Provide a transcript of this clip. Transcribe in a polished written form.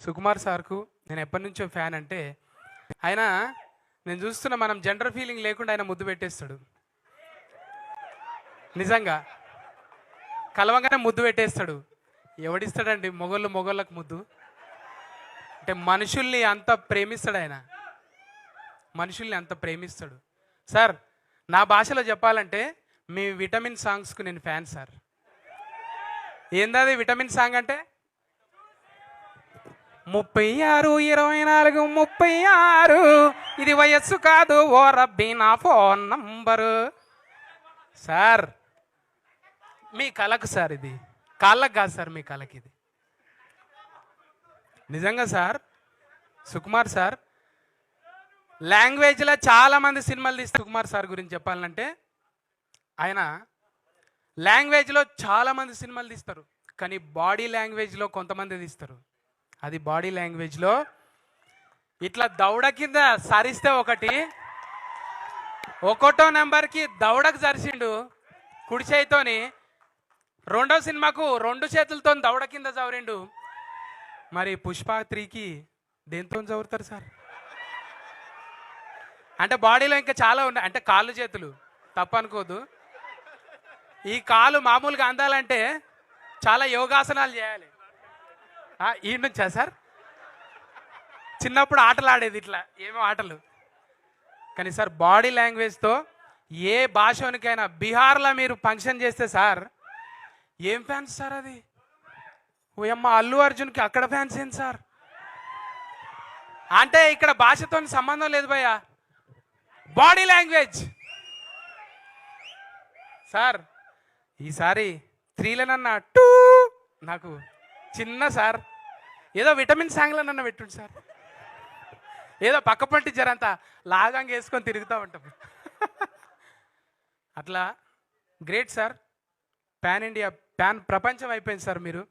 సుకుమార్ సార్కు నేను ఎప్పటి నుంచో ఫ్యాన్ అంటే ఆయన నేను చూస్తున్న మనం జెండర్ ఫీలింగ్ లేకుండా ఆయన ముద్దు పెట్టేస్తాడు. నిజంగా కలవంగానే ముద్దు పెట్టేస్తాడు. ఎవడిస్తాడండి మొగోళ్ళకు ముద్దు? అంటే మనుషుల్ని అంత ప్రేమిస్తాడు ఆయన, మనుషుల్ని అంత ప్రేమిస్తాడు. సార్ నా భాషలో చెప్పాలంటే మీ విటమిన్ సాంగ్స్కు నేను ఫ్యాన్ సార్. ఏందది విటమిన్ సాంగ్ అంటే 36 24 36 ఇది వయస్సు కాదు ఓ రబ్బీ నా ఫోన్ నంబరు. సార్ మీ కళకు సార్, ఇది కాళ్ళకు కాదు సార్, మీ కళకి ఇది. నిజంగా సార్ సుకుమార్ సార్ లాంగ్వేజ్లో చాలామంది సినిమాలు తీస్తారు. సుకుమార్ సార్ గురించి చెప్పాలంటే ఆయన లాంగ్వేజ్లో చాలామంది సినిమాలు తీస్తారు, కానీ బాడీ లాంగ్వేజ్లో కొంతమంది తీస్తారు. అది బాడీ లాంగ్వేజ్లో ఇట్లా దౌడ కింద సరిస్తే ఒకటో నెంబర్కి దౌడకు సరిసిండు కుడి చేయితోని. రెండో సినిమాకు 2 చేతులతో దౌడ కింద చవరిండు. మరి పుష్ప 3కి దేంతో చదువుతారు సార్? అంటే బాడీలో ఇంకా చాలా ఉన్నాయి, అంటే కాళ్ళు చేతులు తప్పనుకోదు. ఈ కాలు మామూలుగా అందాలంటే చాలా యోగాసనాలు చేయాలి. ఈ నుంచా సార్? చిన్నప్పుడు ఆటలు ఆడేది ఇట్లా ఏమో ఆటలు. కానీ సార్ బాడీ లాంగ్వేజ్తో ఏ భాషనికైనా బీహార్లో మీరు ఫంక్షన్ చేస్తే సార్ ఏం ఫ్యాన్స్ సార్ అది? ఓయమ్మ అల్లు అర్జున్కి అక్కడ ఫ్యాన్స్ ఏంటి సార్? అంటే ఇక్కడ భాషతో సంబంధం లేదు భయ్యా, బాడీ లాంగ్వేజ్. సార్ ఈసారి 3లనన్నా నాకు చిన్న సార్ ఏదో విటమిన్ సాంగ్లనన్నా పెట్టుండి సార్. ఏదో పక్క పంటి జరంతా లాగంగా వేసుకొని తిరుగుతూ ఉంటాం. అట్లా great sir, pan India, pan ప్రపంచం అయిపోయింది సార్ మీరు.